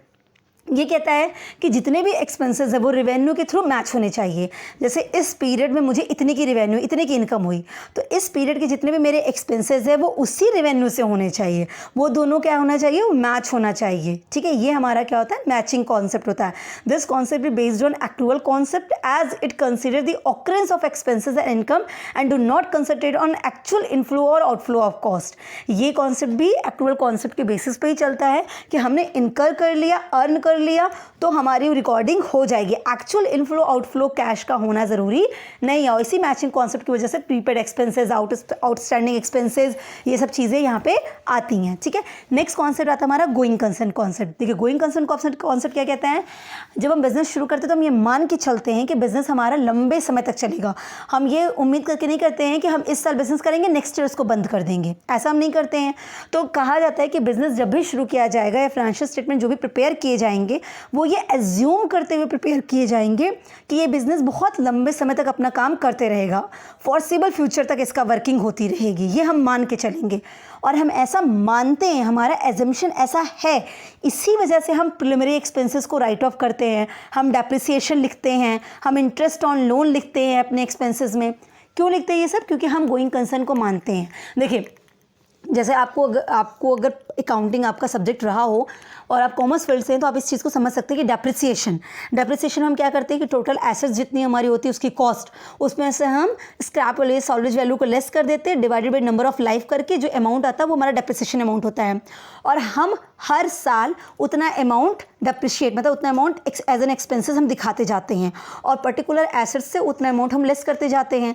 ये कहता है कि जितने भी एक्सपेंसेस है वो रेवेन्यू के थ्रू मैच होने चाहिए। जैसे इस पीरियड में मुझे इतने की रेवेन्यू, इतने की इनकम हुई, तो इस पीरियड के जितने भी मेरे एक्सपेंसेस है वो उसी रेवेन्यू से होने चाहिए, वो दोनों क्या होना चाहिए, वो मैच होना चाहिए। ठीक है, ये हमारा क्या होता है, मैचिंग कॉन्सेप्ट होता है। This concept is based on actual concept as it consider the occurrence of expenses and income and do not concentrate on actual inflow और आउटफ्लो ऑफ कॉस्ट। ये कॉन्सेप्ट भी एक्चुअल कॉन्सेप्ट के बेसिस पे ही चलता है कि हमने इनकर कर लिया, अर्न कर लिया, तो हमारी रिकॉर्डिंग हो जाएगी। एक्चुअल इनफ्लो आउटफ्लो कैश का होना ज़रूरी नहीं है। और इसी मैचिंग कॉन्सेप्ट की वजह से प्रीपेड एक्सपेंसेस, आउटस्टैंडिंग एक्सपेंसेस, ये सब चीज़ें यहाँ पे आती हैं। ठीक है, नेक्स्ट कॉन्सेप्ट आता है हमारा गोइंग कंसर्न कॉन्सेप्ट। देखिए, गोइंग कंसर्न कॉन्सेप्ट क्या कहता है, जब हम बिजनेस शुरू करते हैं तो हम ये मान के चलते हैं कि बिजनेस हमारा लंबे समय तक चलेगा। हम ये उम्मीद करके नहीं करते हैं कि हम इस साल बिजनेस करेंगे, नेक्स्ट ईयर उसको बंद कर देंगे, ऐसा हम नहीं करते हैं। तो कहा जाता है कि बिजनेस जब भी शुरू किया जाएगा या फाइनेंशियल स्टेटमेंट जो भी प्रिपेयर किए जाएंगे वो ये एज्यूम करते हुए प्रिपेयर किए जाएंगे कि ये बिजनेस बहुत लंबे समय तक अपना काम करते रहेगा, फॉरसेबल फ्यूचर तक इसका वर्किंग होती रहेगी, ये हम मान के चलेंगे। और हम ऐसा मानते हैं, हमारा एजम्पशन ऐसा है, इसी वजह से हम प्रिलिमिनरी एक्सपेंसेस को राइट ऑफ करते हैं, हम डेप्रिसिएशन लिखते हैं, हम इंटरेस्ट ऑन लोन लिखते हैं अपने एक्सपेंसेस में। क्यों लिखते हैं ये सब, क्योंकि हम गोइंग कंसर्न को मानते हैं। देखिए, जैसे आपको अगर अकाउंटिंग आपका सब्जेक्ट रहा हो और आप कॉमर्स फील्ड से हैं तो आप इस चीज़ को समझ सकते हैं कि डेप्रिसिएशन हम क्या करते हैं कि टोटल एसेट्स जितनी हमारी होती है उसकी कॉस्ट, उसमें से हम स्क्रैप वैल्यू, सॉल्वेज वैल्यू को लेस कर देते हैं, divided by number of life करके जो अमाउंट आता है वो हमारा डेप्रिसिएशन अमाउंट होता है। और हम हर साल उतना अमाउंट डेप्रिशिएट, मतलब उतना अमाउंट एज एन एक्सपेंसेस हम दिखाते जाते हैं और पर्टिकुलर एसेट्स से उतना अमाउंट हम लेस करते जाते हैं।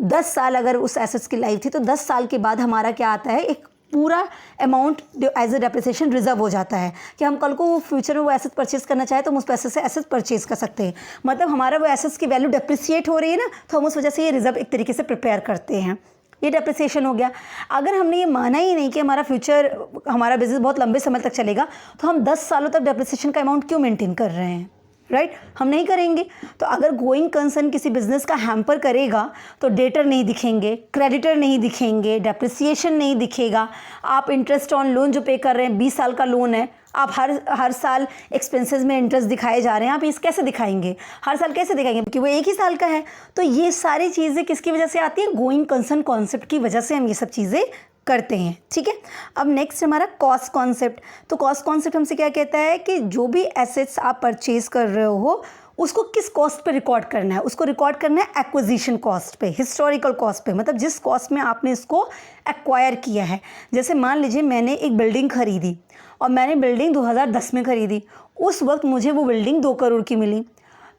10 साल अगर उस एसेट्स की लाइफ थी तो 10 साल के बाद हमारा क्या आता है, एक पूरा amount as a depreciation reserve हो जाता है कि हम कल को वो फ्यूचर में वो एसेट परचेज करना चाहे तो हम उस पैसे से एसेट परचेज कर सकते हैं। मतलब हमारा वो एसेट्स की वैल्यू डेप्रिसिएट हो रही है ना, तो हम उस वजह से ये रिजर्व एक तरीके से प्रिपेयर करते हैं। ये डेप्रिसिएशन हो गया। अगर हमने ये माना ही नहीं कि हमारा फ्यूचर, हमारा बिजनेस बहुत लंबे समय तक चलेगा, तो हम 10 सालों तक डेप्रिसिएशन का अमाउंट क्यों मेंटेन कर रहे हैं, राइट? हम नहीं करेंगे। तो अगर गोइंग कंसर्न किसी बिजनेस का हैम्पर करेगा तो डेटर नहीं दिखेंगे, क्रेडिटर नहीं दिखेंगे, डेप्रिसिएशन नहीं दिखेगा। आप इंटरेस्ट ऑन लोन जो पे कर रहे हैं, 20 साल का लोन है, आप हर साल एक्सपेंसेस में इंटरेस्ट दिखाए जा रहे हैं, आप इस कैसे दिखाएंगे, हर साल कैसे दिखाएंगे, क्योंकि वो एक ही साल का है। तो ये सारी चीज़ें किसकी वजह से आती हैं, गोइंग कंसर्न कॉन्सेप्ट की वजह से हम ये सब चीज़ें करते हैं। ठीक है, अब नेक्स्ट हमारा कॉस्ट कॉन्सेप्ट। तो कॉस्ट कॉन्सेप्ट हमसे क्या कहता है कि जो भी एसेट्स आप परचेज कर रहे हो उसको किस कॉस्ट पे रिकॉर्ड करना है, उसको रिकॉर्ड करना है एक्विजिशन कॉस्ट पे, हिस्टोरिकल कॉस्ट पे, मतलब जिस कॉस्ट में आपने इसको एक्वायर किया है। जैसे मान लीजिए मैंने एक बिल्डिंग खरीदी और मैंने बिल्डिंग 2010 में खरीदी, उस वक्त मुझे वो बिल्डिंग 2 करोड़ की मिली,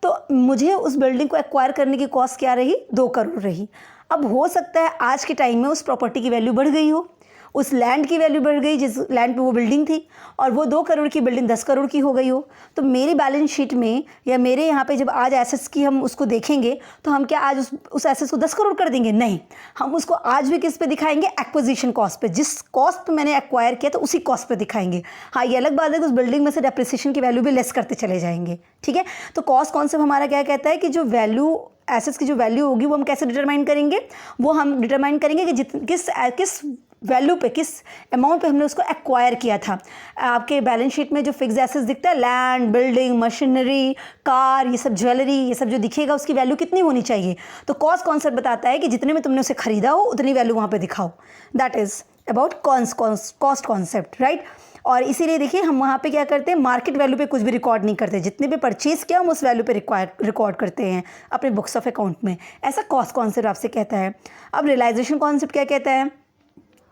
तो मुझे उस बिल्डिंग को एक्वायर करने की कॉस्ट क्या रही, 2 करोड़ रही। अब हो सकता है आज के टाइम में उस प्रॉपर्टी की वैल्यू बढ़ गई हो, उस लैंड की वैल्यू बढ़ गई जिस लैंड पे वो बिल्डिंग थी, और वो 2 करोड़ की बिल्डिंग 10 करोड़ की हो गई हो। तो मेरी बैलेंस शीट में या मेरे यहाँ पे जब आज एसेट्स की हम उसको देखेंगे तो हम क्या आज उस एसेट्स को 10 करोड़ कर देंगे? नहीं, हम उसको आज भी किस पे दिखाएंगे, एक्विजिशन कॉस्ट पे। जिस कॉस्ट पे मैंने एक्वायर किया तो उसी कॉस्ट पे दिखाएंगे। हाँ, ये अलग बात है कि उस बिल्डिंग में से डेप्रिसिएशन की वैल्यू भी लेस करते चले जाएंगे। ठीक है, तो कॉस्ट कॉन्सेप्ट हमारा क्या कहता है कि जो वैल्यू, एसेट्स की जो वैल्यू होगी वो हम कैसे डिटरमाइन करेंगे, वो हम डिटरमाइन करेंगे कि किस वैल्यू पे, किस अमाउंट पे हमने उसको एक्वायर किया था। आपके बैलेंस शीट में जो फिक्स एसेट्स दिखता है, लैंड, बिल्डिंग, मशीनरी, कार, ये सब ज्वेलरी, ये सब जो दिखेगा उसकी वैल्यू कितनी होनी चाहिए। तो कॉस्ट कॉन्सेप्ट बताता है कि जितने में तुमने उसे खरीदा हो उतनी वैल्यू वहाँ पे दिखाओ। That is about cost concept, right? और इसीलिए देखिए हम वहाँ पे क्या करते हैं, मार्केट वैल्यू पे कुछ भी रिकॉर्ड नहीं करते, जितने भी परचेज किया हम उस वैल्यू पे रिकॉर्ड करते हैं अपने बुक्स ऑफ अकाउंट में। ऐसा कॉस्ट कॉन्सेप्ट आपसे कहता है। अब रियलाइजेशन कॉन्सेप्ट क्या कहता है,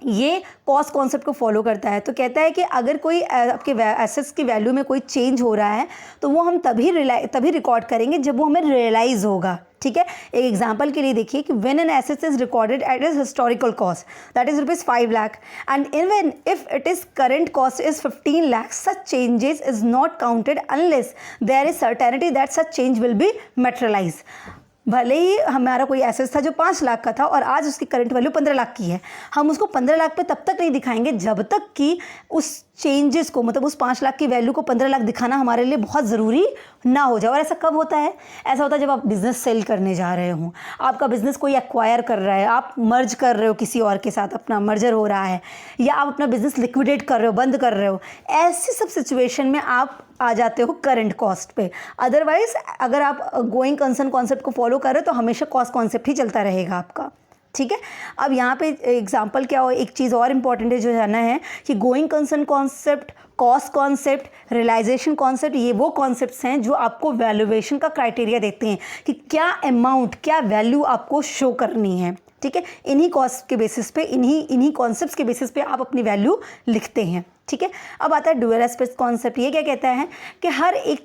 ये कॉस्ट कॉन्सेप्ट को फॉलो करता है। तो कहता है कि अगर कोई आपके एसेट्स की वैल्यू में कोई चेंज हो रहा है तो वो हम तभी रिकॉर्ड करेंगे जब वो हमें रियलाइज़ होगा। ठीक है, एक एग्जांपल के लिए देखिए कि when an asset is recorded at its historical cost that is ₹5 lakh and even if it is current cost is 15 lakh, such changes is not counted unless there is certainty that such change will be materialise. भले ही हमारा कोई एसेट था जो 5 लाख का था और आज उसकी करंट वैल्यू 15 लाख की है, हम उसको 15 लाख पे तब तक नहीं दिखाएंगे जब तक कि उस चेंजेस को, मतलब उस 5 लाख की वैल्यू को 15 लाख दिखाना हमारे लिए बहुत ज़रूरी ना हो जाए। और ऐसा कब होता है? ऐसा होता है जब आप बिज़नेस सेल करने जा रहे हो, आपका बिज़नेस कोई एक्वायर कर रहा है, आप मर्ज कर रहे हो किसी और के साथ, अपना मर्जर हो रहा है, या आप अपना बिज़नेस लिक्विडेट कर रहे हो, बंद कर रहे हो। ऐसी सब सिचुएशन में आप आ जाते हो करंट कॉस्ट पे। अदरवाइज अगर आप गोइंग कंसर्न कॉन्सेप्ट को फॉलो कर रहे हो तो हमेशा कॉस्ट कॉन्सेप्ट ही चलता रहेगा आपका, ठीक है। अब यहाँ पे एग्जांपल क्या हो, एक चीज़ और इम्पॉर्टेंट है जो जानना है कि going concern concept, cost concept, realisation concept, ये वो कॉन्सेप्ट्स हैं जो आपको वैल्यूएशन का क्राइटेरिया देते हैं कि क्या अमाउंट, क्या वैल्यू आपको शो करनी है, ठीक है। इन्हीं कॉस्ट के बेसिस पे, इन्हीं कॉन्सेप्ट्स के बेसिस पे आप अपनी वैल्यू लिखते हैं, ठीक है। अब आता है डुअल एस्पेक्ट्स कॉन्सेप्ट। ये क्या कहता है कि हर एक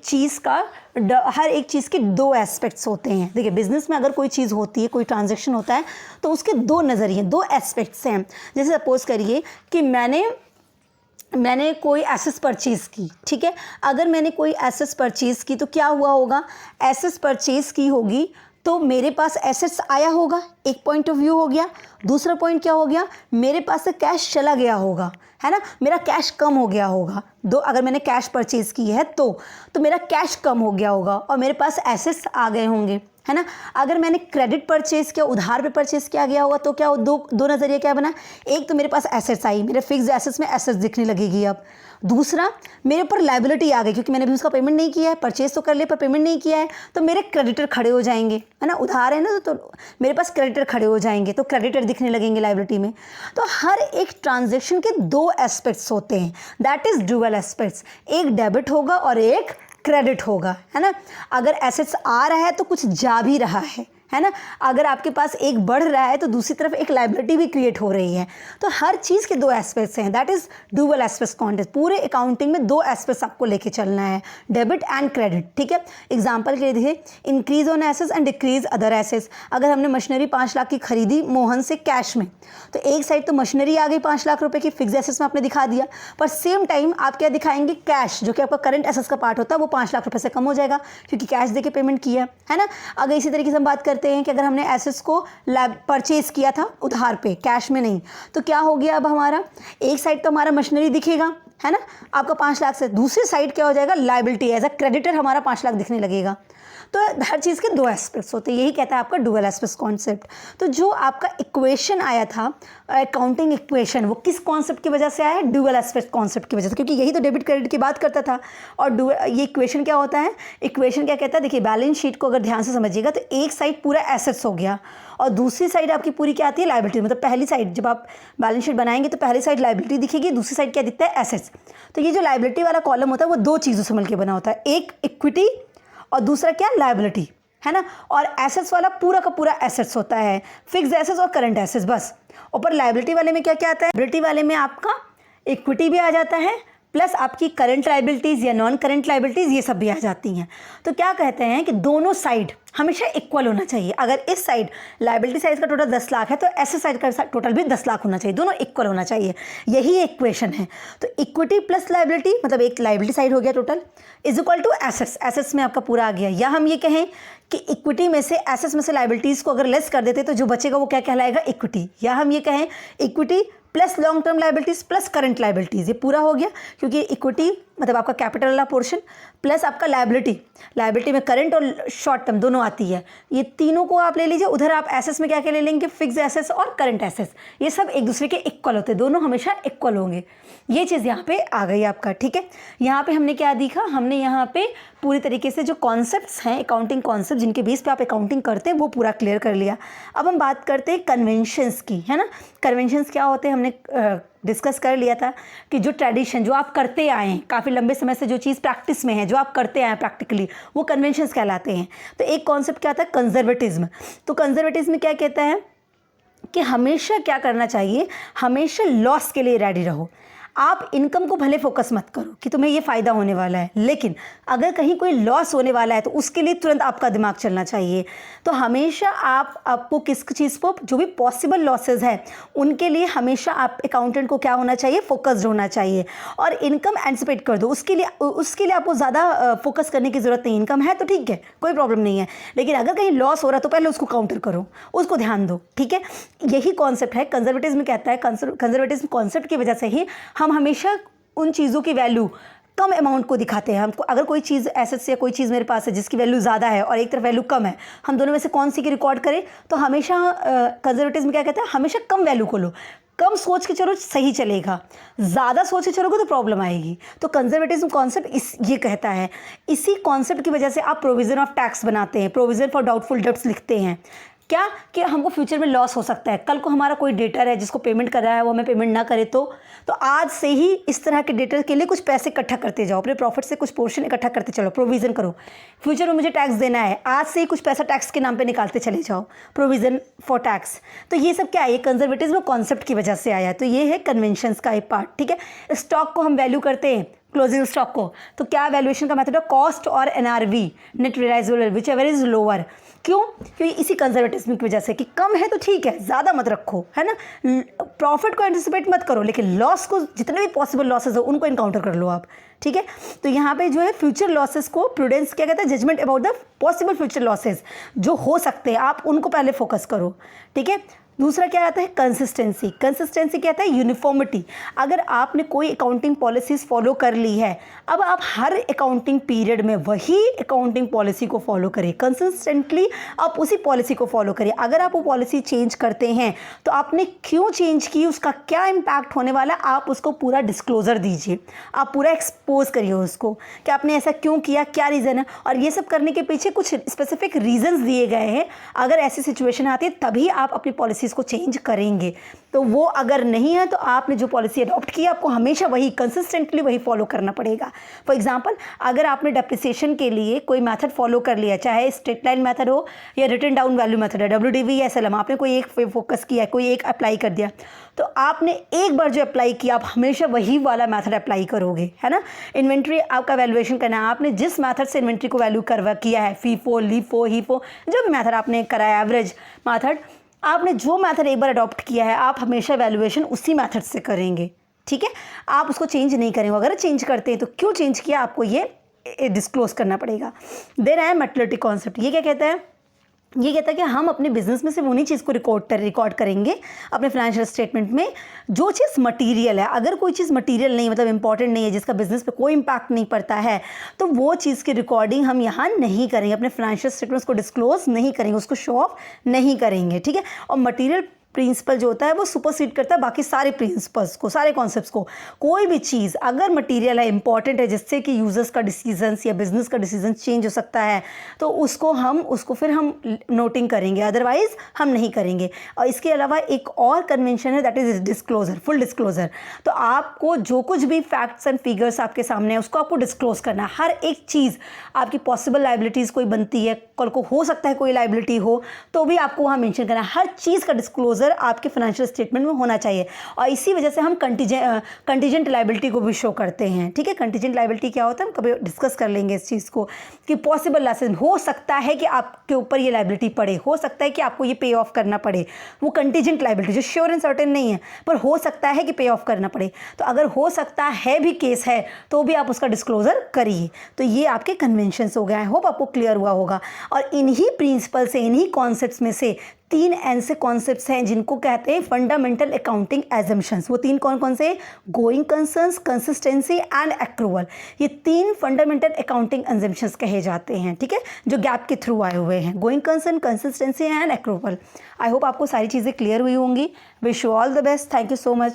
चीज़ के 2 एस्पेक्ट्स होते हैं। देखिए, बिजनेस में अगर कोई चीज़ होती है, कोई ट्रांजैक्शन होता है, तो उसके 2 नज़रिए, 2 एस्पेक्ट्स हैं। जैसे सपोज करिए कि मैंने कोई एसेट्स परचेज़ की, ठीक है। अगर मैंने कोई एसेट्स परचेज़ की तो क्या हुआ होगा, एसेट्स परचेज़ की होगी तो मेरे पास एसेट्स आया होगा, एक पॉइंट ऑफ व्यू हो गया। दूसरा पॉइंट क्या हो गया, मेरे पास से कैश चला गया होगा, है ना, मेरा कैश कम हो गया होगा। अगर मैंने कैश परचेज़ की है तो मेरा कैश कम हो गया होगा और मेरे पास एसेट्स आ गए होंगे, है ना। अगर मैंने क्रेडिट परचेज़ किया, उधार पे परचेज़ किया गया होगा, तो क्या दो नज़रिया क्या बना, एक तो मेरे पास एसेट्स आई, मेरे फिक्स एसेट्स में एसेट्स दिखने लगेगी। अब दूसरा, मेरे ऊपर लायबिलिटी आ गई क्योंकि मैंने भी उसका पेमेंट नहीं किया है, परचेज़ तो कर लिया पर पेमेंट नहीं किया है, तो मेरे क्रेडिटर खड़े हो जाएंगे, है ना, उधार है ना, तो मेरे पास क्रेडिटर खड़े हो जाएंगे, तो क्रेडिटर दिखने लगेंगे लायबिलिटी में। तो हर एक ट्रांजेक्शन के 2 एस्पेक्ट्स होते हैं, दैट इज़ डुअल एस्पेक्ट्स। एक डेबिट होगा और एक क्रेडिट होगा, है ना। अगर एसेट्स आ रहा है तो कुछ जा भी रहा है ना। अगर आपके पास एक बढ़ रहा है तो दूसरी तरफ एक लायबिलिटी भी क्रिएट हो रही है। तो हर चीज़ के 2 एस्पेक्ट्स हैं, that is dual aspects concept. पूरे अकाउंटिंग में 2 एस्पेक्ट्स आपको लेके चलना है, डेबिट एंड क्रेडिट, ठीक है। एग्जांपल के लिए देखिए, increase on assets and decrease other assets. अगर हमने मशीनरी 5 लाख की खरीदी मोहन से कैश में, तो एक साइड तो मशीनरी आ गई 5 लाख रुपए की, फिक्स एसेट्स में आपने दिखा दिया, पर सेम टाइम आप क्या दिखाएंगे, कैश, जो कि आपका करंट एसेट्स का पार्ट होता है, वो 5 लाख रुपए से कम हो जाएगा क्योंकि कैश देके पेमेंट किया है ना। अगर इसी तरीके से हम बात करते हैं कि अगर हमने एसेट्स को परचेज़ किया था उधार पे, कैश में नहीं, तो क्या हो गया, अब हमारा एक साइड तो हमारा मशीनरी दिखेगा, है ना, आपका 5 लाख से, दूसरी साइड क्या हो जाएगा, लायबिलिटी एज अ क्रेडिटर हमारा 5 लाख दिखने लगेगा। तो हर चीज़ के 2 एस्पेक्ट्स होते हैं, यही कहता है आपका डुअल एस्पेक्ट्स कॉन्सेप्ट। तो जो आपका इक्वेशन आया था, अकाउंटिंग इक्वेशन, वो किस कॉन्सेप्ट की वजह से आया है, डुअल एस्पेक्ट कॉन्सेप्ट की वजह से, क्योंकि यही तो डेबिट क्रेडिट की बात करता था। और ये इक्वेशन क्या होता है, इक्वेशन क्या कहता है, देखिए बैलेंस शीट को अगर ध्यान से समझिएगा तो एक साइड पूरा एसेट्स हो गया और दूसरी साइड आपकी पूरी क्या आती है, लायबिलिटी। मतलब पहली साइड जब आप बैलेंस शीट बनाएंगे तो पहली साइड लायबिलिटी दिखेगी, दूसरी साइड क्या दिखता है, एसेट्स। तो ये जो लायबिलिटी वाला कॉलम होता है वो 2 चीज़ों से मिलकर बना होता है, एक इक्विटी और दूसरा क्या, लायबिलिटी, है ना। और एसेट्स वाला पूरा का पूरा एसेट्स होता है, फिक्स एसेट्स और करंट एसेट्स बस। ऊपर लायबिलिटी वाले में क्या क्या आता है, लायबिलिटी वाले में आपका इक्विटी भी आ जाता है, प्लस आपकी करंट लायबिलिटीज़ या नॉन करंट लायबिलिटीज़ ये सब भी आ जाती हैं। तो क्या कहते हैं कि दोनों साइड हमेशा इक्वल होना चाहिए। अगर इस साइड लायबिलिटी साइड का टोटल 10 लाख है तो एसेट साइड का टोटल भी 10 लाख होना चाहिए, दोनों इक्वल होना चाहिए, यही इक्वेशन है। तो इक्विटी प्लस लायबिलिटी, मतलब एक लायबिलिटी साइड हो गया total, is equal to assets, assets में आपका पूरा आ गया। या हम ये कहें कि इक्विटी में से, एसेट्स में से लायबिलिटीज़ को अगर लेस कर देते तो जो बचेगा वो क्या कहलाएगा, इक्विटी। या हम ये कहें equity plus long term liabilities plus current liabilities, ये पूरा हो गया, क्योंकि इक्विटी मतलब आपका कैपिटल वाला पोर्शन प्लस आपका लायबिलिटी में करंट और शॉर्ट टर्म दोनों आती है, ये तीनों को आप ले लीजिए। उधर आप एसेट्स में क्या क्या ले लेंगे, फिक्स एसेट्स और करंट एसेट्स, ये सब एक दूसरे के इक्वल होते हैं, दोनों हमेशा इक्वल होंगे। ये चीज़ यहाँ पे आ गई आपका, ठीक है। यहाँ पे हमने क्या देखा, हमने यहाँ पे पूरी तरीके से जो कॉन्सेप्ट्स हैं, अकाउंटिंग कॉन्सेप्ट जिनके बेस पे आप अकाउंटिंग करते हैं, वो पूरा क्लियर कर लिया। अब हम बात करते हैं कन्वेंशंस की, है ना। कन्वेंशंस क्या होते हैं, हमने डिस्कस कर लिया था कि जो ट्रेडिशन, जो आप करते आए हैं काफ़ी लंबे समय से, जो चीज़ प्रैक्टिस में है, जो आप करते आए हैं प्रैक्टिकली, वो कन्वेंशंस कहलाते हैं। तो एक कॉन्सेप्ट क्या आता है, कंजर्वेटिज्म। तो कंजर्वेटिज्म क्या कहता है कि हमेशा क्या करना चाहिए, हमेशा लॉस के लिए रेडी रहो। आप इनकम को भले फोकस मत करो कि तुम्हें ये फ़ायदा होने वाला है, लेकिन अगर कहीं कोई लॉस होने वाला है तो उसके लिए तुरंत आपका दिमाग चलना चाहिए। तो हमेशा आपको किस चीज़ को, जो भी पॉसिबल लॉसेस हैं उनके लिए हमेशा आप अकाउंटेंट को क्या होना चाहिए, फोकस्ड होना चाहिए। और इनकम एंटिसिपेट कर दो, उसके लिए आपको ज़्यादा फोकस करने की ज़रूरत नहीं। इनकम है तो ठीक है, कोई प्रॉब्लम नहीं है, लेकिन अगर कहीं लॉस हो रहा है तो पहले उसको काउंटर करो, उसको ध्यान दो, ठीक है। यही कॉन्सेप्ट है कंजर्वेटिज्म कहता है। कंजर्वेटिज्म कॉन्सेप्ट की वजह से ही हम हमेशा उन चीज़ों की वैल्यू कम अमाउंट को दिखाते हैं। हमको अगर कोई चीज़ एसेट्स या कोई चीज़ मेरे पास है जिसकी वैल्यू ज़्यादा है और एक तरफ वैल्यू कम है, हम दोनों में से कौन सी की रिकॉर्ड करें, तो हमेशा कंजर्वेटिज्म क्या कहता है, हमेशा कम वैल्यू को लो। कम सोच के चलो सही चलेगा, ज़्यादा सोच के चलोगे तो प्रॉब्लम आएगी। तो कंजर्वेटिज्म कॉन्सेप्ट ये कहता है। इसी कॉन्सेप्ट की वजह से आप प्रोविज़न ऑफ टैक्स बनाते हैं, प्रोविज़न फॉर डाउटफुल डेब्ट्स लिखते हैं। क्या कि हमको फ्यूचर में लॉस हो सकता है, कल को हमारा कोई डेटर है जिसको पेमेंट कर रहा है, वो हमें पेमेंट ना करे तो आज से ही इस तरह के डेटर के लिए कुछ पैसे इकट्ठा करते जाओ, अपने प्रॉफिट से कुछ पोर्शन इकट्ठा करते चलो, प्रोविज़न करो। फ्यूचर में मुझे टैक्स देना है, आज से ही कुछ पैसा टैक्स के नाम पे निकालते चले जाओ, प्रोविज़न फॉर टैक्स। तो ये सब क्या है, ये कंजर्वेटिज्म कॉन्सेप्ट की वजह से आया है। तो ये है कन्वेंशंस का एक पार्ट, ठीक है। स्टॉक को हम वैल्यू करते हैं, क्लोजिंग स्टॉक को, तो क्या वैल्यूएशन का मेथड है, कॉस्ट और NRV, net realisable, whichever is lower. क्यों? क्योंकि इसी कंजर्वेटिज्म की वजह से कि कम है तो ठीक है, ज़्यादा मत रखो, है ना। प्रॉफिट को एंटिसिपेट मत करो, लेकिन लॉस को, जितने भी पॉसिबल लॉसेस हो उनको इनकाउंटर कर लो आप, ठीक है। तो यहाँ पे जो है फ्यूचर लॉसेस को प्रूडेंस क्या कहता है, judgement about the possible future losses जो हो सकते हैं, आप उनको पहले फोकस करो, ठीक है। दूसरा क्या आता है, कंसिस्टेंसी। कंसिस्टेंसी क्या आता है, यूनिफॉर्मिटी। अगर आपने कोई अकाउंटिंग पॉलिसीज़ फॉलो कर ली है, अब आप हर अकाउंटिंग पीरियड में वही अकाउंटिंग पॉलिसी को फॉलो करें, कंसिस्टेंटली आप उसी पॉलिसी को फॉलो करें। अगर आप वो पॉलिसी चेंज करते हैं तो आपने क्यों चेंज की, उसका क्या इम्पैक्ट होने वाला, आप उसको पूरा डिस्क्लोज़र दीजिए, आप पूरा एक्सपोज करिए उसको कि आपने ऐसा क्यों किया, क्या रीज़न है। और ये सब करने के पीछे कुछ स्पेसिफिक रीजंस दिए गए हैं। अगर ऐसी सिचुएशन आती है तभी आप अपनी पॉलिसी को चेंज करेंगे। तो वो अगर नहीं है तो आपने जो पॉलिसी अडॉप्ट की आपको हमेशा वही कंसिस्टेंटली वही फॉलो करना पड़ेगा। फॉर एग्जांपल, अगर आपने डेप्रिसिएशन के लिए कोई मेथड फॉलो कर लिया, चाहे स्ट्रेट लाइन मेथड हो या रिटन डाउन वैल्यू मेथड है, WDV या SLM, आपने कोई एक फोकस किया, कोई एक अप्लाई कर दिया, तो आपने एक बार जो अप्लाई किया आप हमेशा वही वाला मेथड अप्लाई करोगे, है ना। इन्वेंट्री आपका वैल्यूएशन करना है, आपने जिस मेथड से इन्वेंट्री को वैल्यू करवा किया है, फीफो, लीफो, हीफो, जो भी मेथड आपने कराया, एवरेज मेथड, आपने जो मेथड एक बार अडॉप्ट किया है आप हमेशा वैल्यूएशन उसी मेथड से करेंगे, ठीक है। आप उसको चेंज नहीं करेंगे। अगर चेंज करते हैं तो क्यों चेंज किया, आपको ये डिस्क्लोज करना पड़ेगा। देन है मेटलर्टी कॉन्सेप्ट। ये क्या कहता है, ये कहता है कि हम अपने बिजनेस में सिर्फ उन्हीं चीज़ को रिकॉर्ड करेंगे अपने फाइनेंशियल स्टेटमेंट में जो चीज़ मटेरियल है। अगर कोई चीज़ मटेरियल नहीं, मतलब इंपॉर्टेंट नहीं है, जिसका बिजनेस पे कोई इंपैक्ट नहीं पड़ता है, तो वो चीज़ की रिकॉर्डिंग हम यहाँ नहीं करेंगे, अपने फाइनेंशियल स्टेटमेंट्स को डिस्क्लोज नहीं करेंगे, उसको शो ऑफ नहीं करेंगे, ठीक है। और मटेरियल प्रिंसिपल जो होता है वो सुपरसीड करता है बाकी सारे प्रिंसिपल्स को, सारे कॉन्सेप्ट्स को। कोई भी चीज़ अगर मटेरियल है, इंपॉर्टेंट है, जिससे कि यूजर्स का डिसीजंस या बिजनेस का डिसीजन चेंज हो सकता है, तो उसको फिर हम नोटिंग करेंगे, अदरवाइज हम नहीं करेंगे। और इसके अलावा एक और कन्वेंशन है, that is disclosure, full disclosure. तो आपको जो कुछ भी फैक्ट्स एंड फिगर्स आपके सामने है उसको आपको डिस्क्लोज करना है। हर एक चीज़, आपकी पॉसिबल लाइबिलिटीज़ कोई बनती है, कल को हो सकता है कोई लाइबिलिटी हो, तो भी आपको वहाँ मेंशन करना है। हर चीज़ का डिस्क्लोजर आपके फाइनेंशियल स्टेटमेंट में होना चाहिए। और इसी वजह से हम कंटीजेंट लायबिलिटी को भी शो करते हैं, ठीक है। कंटीजेंट लायबिलिटी क्या होता है, हम कभी डिस्कस कर लेंगे इस चीज़ को, कि पॉसिबल लॉसेस हो सकता है कि आपके ऊपर ये लायबिलिटी पड़े, हो सकता है कि आपको ये पे ऑफ करना पड़े। वो कंटीजेंट लायबिलिटी जो श्योर एंड सर्टेन नहीं है, पर हो सकता है कि पे ऑफ करना पड़े। तो अगर हो सकता है भी केस है तो भी आप उसका डिस्क्लोजर करिए। तो ये आपके कन्वेंशंस हो गए। आई होप आपको क्लियर हुआ होगा। और इन्हीं प्रिंसिपल से, इन्हीं कॉन्सेप्ट्स में से 3 ऐसे कॉन्सेप्ट्स हैं जिनको कहते हैं फंडामेंटल अकाउंटिंग एजम्पशंस। वो 3 कौन कौन से, going concerns, consistency and accrual. ये 3 फंडामेंटल अकाउंटिंग एजम्पशंस कहे जाते हैं, ठीक है, जो गैप के थ्रू आए हुए हैं। Going concern, consistency and accrual. I hope आपको सारी चीज़ें क्लियर हुई होंगी। Wish you all the best. Thank you so much.